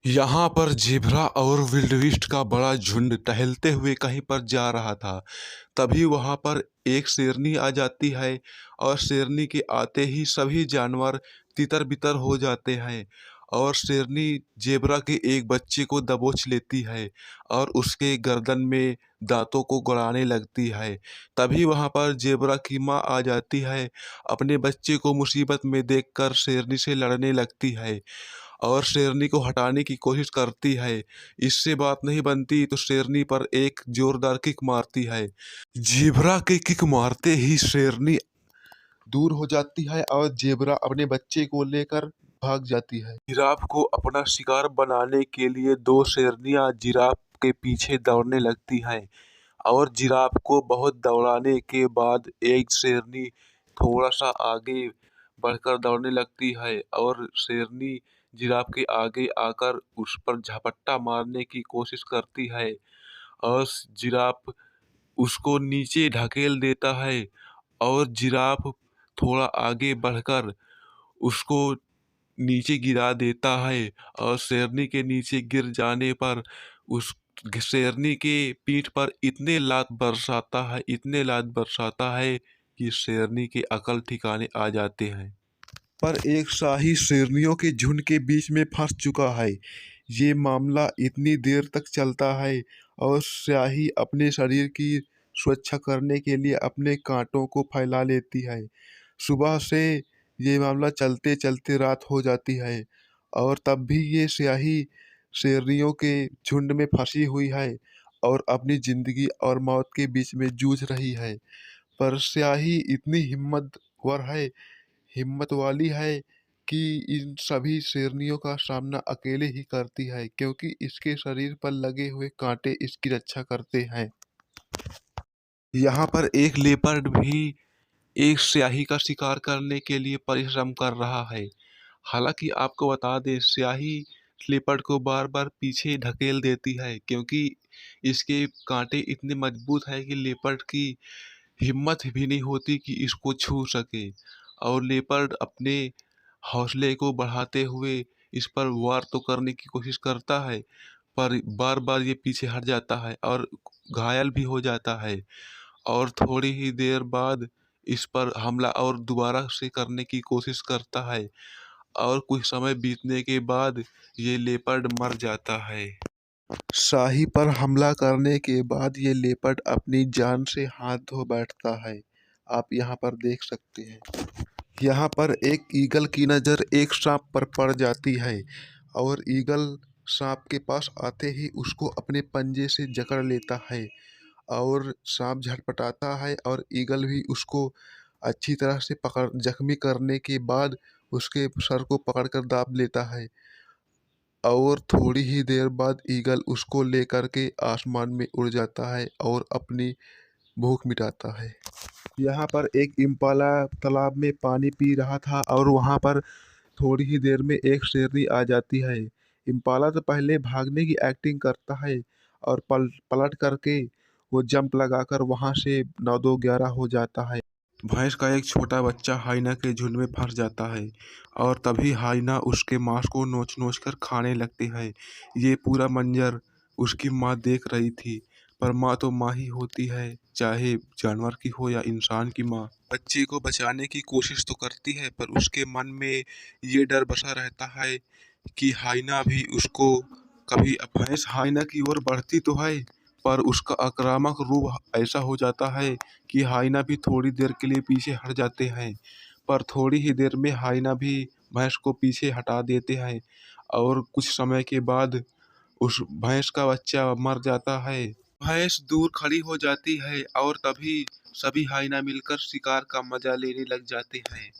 यहाँ पर ज़ेब्रा और विल्डविस्ट का बड़ा झुंड टहलते हुए कहीं पर जा रहा था। तभी वहाँ पर एक शेरनी आ जाती है और शेरनी के आते ही सभी जानवर तितर-बितर हो जाते हैं और शेरनी ज़ेब्रा के एक बच्चे को दबोच लेती है और उसके गर्दन में दाँतों को गड़ाने लगती है। तभी वहाँ पर ज़ेब्रा की माँ आ जाती है, अपने बच्चे को मुसीबत में देखकर शेरनी से लड़ने लगती है और शेरनी को हटाने की कोशिश करती है। इससे बात नहीं बनती तो शेरनी पर एक जोरदार किक मारती है। ज़ेब्रा के किक मारते ही शेरनी दूर हो जाती है और ज़ेब्रा अपने बच्चे को लेकर भाग जाती है। जिराफ को अपना शिकार बनाने के लिए दो शेरनियां जिराफ के पीछे दौड़ने लगती हैं और जिराफ को बहुत दौड़ाने के बाद एक शेरनी थोड़ा सा आगे बढ़कर दौड़ने लगती है और शेरनी जिराफ के आगे आकर उस पर झपट्टा मारने की कोशिश करती है और जिराफ उसको नीचे ढकेल देता है और जिराफ थोड़ा आगे बढ़कर उसको नीचे गिरा देता है और शेरनी के नीचे गिर जाने पर उस शेरनी के पीठ पर इतने लात बरसाता है कि शेरनी के अकल ठिकाने आ जाते हैं। पर एक शाही शेरनियों के झुंड के बीच में फंस चुका है। ये मामला इतनी देर तक चलता है और स्याही अपने शरीर की सुरक्षा करने के लिए अपने कांटों को फैला लेती है। सुबह से ये मामला चलते चलते रात हो जाती है और तब भी ये स्याही शेरनियों के झुंड में फंसी हुई है और अपनी जिंदगी और मौत के बीच में जूझ रही है। पर स्याही इतनी हिम्मत वाली है कि इन सभी शेरनियों का सामना अकेले ही करती है, क्योंकि इसके शरीर पर लगे हुए कांटे इसकी रक्षा करते हैं। यहाँ पर एक लेपर्ड भी एक स्याही का शिकार करने के लिए परिश्रम कर रहा है। हालांकि आपको बता दें, स्याही लेपर्ड को बार बार पीछे ढकेल देती है क्योंकि इसके कांटे इतने मजबूत है कि लेपर्ड की हिम्मत भी नहीं होती कि इसको छू सके और लेपर्ड अपने हौसले को बढ़ाते हुए इस पर वार तो करने की कोशिश करता है, पर बार बार ये पीछे हट जाता है और घायल भी हो जाता है और थोड़ी ही देर बाद इस पर हमला और दोबारा से करने की कोशिश करता है और कुछ समय बीतने के बाद ये लेपर्ड मर जाता है। शाही पर हमला करने के बाद ये लेपर्ड अपनी जान से हाथ धो बैठता है। आप यहाँ पर देख सकते हैं। यहाँ पर एक ईगल की नज़र एक सांप पर पड़ जाती है और ईगल सांप के पास आते ही उसको अपने पंजे से जकड़ लेता है और सांप झटपटाता है और ईगल भी उसको अच्छी तरह से पकड़ जख्मी करने के बाद उसके सर को पकड़कर दाब लेता है और थोड़ी ही देर बाद ईगल उसको लेकर के आसमान में उड़ जाता है और अपनी भूख मिटाता है। यहाँ पर एक इम्पाला तालाब में पानी पी रहा था और वहाँ पर थोड़ी ही देर में एक शेरनी आ जाती है। इम्पाला तो पहले भागने की एक्टिंग करता है और पलट करके वो जंप लगाकर वहाँ से 9-2-11 हो जाता है। भैंस का एक छोटा बच्चा हाइना के झुंड में फंस जाता है और तभी हाइना उसके मांस को नोच नोच कर खाने लगती है। ये पूरा मंजर उसकी माँ देख रही थी, पर माँ तो माँ ही होती है, चाहे जानवर की हो या इंसान की माँ। बच्चे को बचाने की कोशिश तो करती है, पर उसके मन में ये डर बसा रहता है कि हाइना भी उसको कभी भैंस हाइना की ओर बढ़ती तो है, पर उसका आक्रामक रूप ऐसा हो जाता है कि हाइना भी थोड़ी देर के लिए पीछे हट जाते हैं, पर थोड़ी ही देर में हाइना भी भैंस को पीछे हटा देते हैं और कुछ समय के बाद उस भैंस का बच्चा मर जाता है। भैंस दूर खड़ी हो जाती है और तभी सभी हाइना मिलकर शिकार का मजा लेने लग जाते हैं।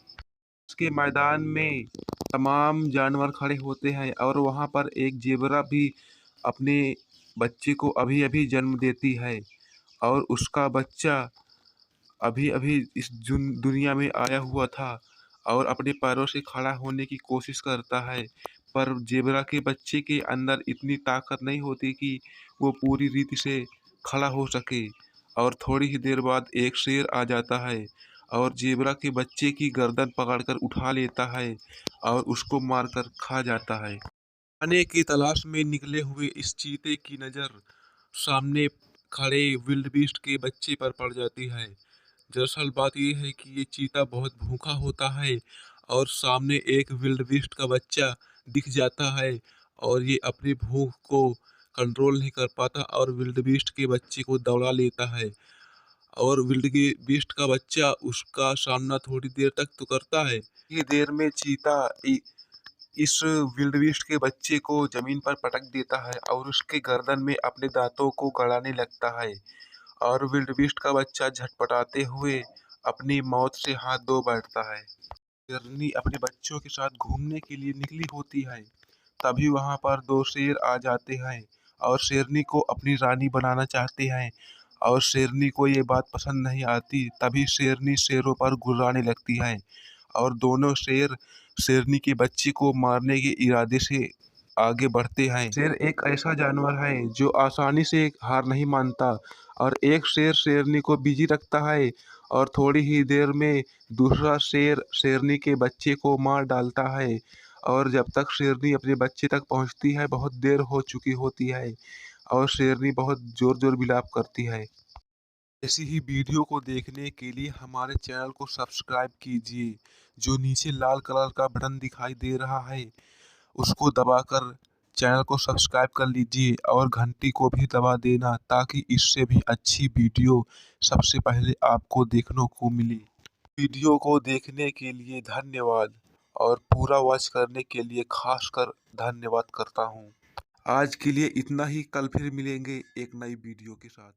उसके मैदान में तमाम जानवर खड़े होते हैं और वहाँ पर एक ज़ेबरा भी अपने बच्चे को अभी-अभी जन्म देती है और उसका बच्चा अभी-अभी इस दुनिया में आया हुआ था और अपने पैरों से खड़ा होने की कोशिश करता है, पर ज़ेबरा के बच्चे के अंदर इतनी ताकत नहीं होती कि वो पूरी रीति से खड़ा हो सके और थोड़ी ही देर बाद एक शेर आ जाता है और ज़ेबरा के बच्चे की गर्दन पकड़कर उठा लेता है और उसको मारकर खा जाता है। खाने की तलाश में निकले हुए इस चीते की नज़र सामने खड़े विल्डबीस्ट के बच्चे पर पड़ जाती है। दरअसल बात ये है कि ये चीता बहुत भूखा होता है और सामने एक विल्डबीस्ट का बच्चा दिख जाता है और ये अपनी भूख को कंट्रोल नहीं कर पाता और विल्डबीस्ट के बच्चे को दौड़ा लेता है। और विल्डबीस्ट का बच्चा उसका सामना थोड़ी देर तक तो करता है। ये देर में चीता इस विल्डबीस्ट के बच्चे को जमीन पर पटक देता है और उसके गर्दन में अपने दांतों को गड़ाने लगता है और विल्डबीस्ट का बच्चा झटपटाते हुए अपनी मौत से हाथ धो बैठता है। शेरनी अपने बच्चों के साथ घूमने के लिए निकली होती है, तभी वहां पर दो शेर आ जाते हैं और शेरनी को अपनी रानी बनाना चाहते हैं और शेरनी को ये बात पसंद नहीं आती। तभी शेरनी शेरों पर गुर्राने लगती है और दोनों शेर शेरनी के बच्चे को मारने के इरादे से आगे बढ़ते हैं। शेर एक ऐसा जानवर है जो आसानी से हार नहीं मानता और एक शेर शेरनी को बिजी रखता है और थोड़ी ही देर में दूसरा शेर शेरनी के बच्चे को मार डालता है और जब तक शेरनी अपने बच्चे तक पहुंचती है बहुत देर हो चुकी होती है और शेरनी बहुत जोर जोर विलाप करती है। ऐसी ही वीडियो को देखने के लिए हमारे चैनल को सब्सक्राइब कीजिए। जो नीचे लाल कलर का बटन दिखाई दे रहा है उसको दबाकर चैनल को सब्सक्राइब कर लीजिए और घंटी को भी दबा देना ताकि इससे भी अच्छी वीडियो सबसे पहले आपको देखने को मिले। वीडियो को देखने के लिए धन्यवाद और पूरा वॉच करने के लिए खासकर धन्यवाद करता हूँ। आज के लिए इतना ही, कल फिर मिलेंगे एक नई वीडियो के साथ।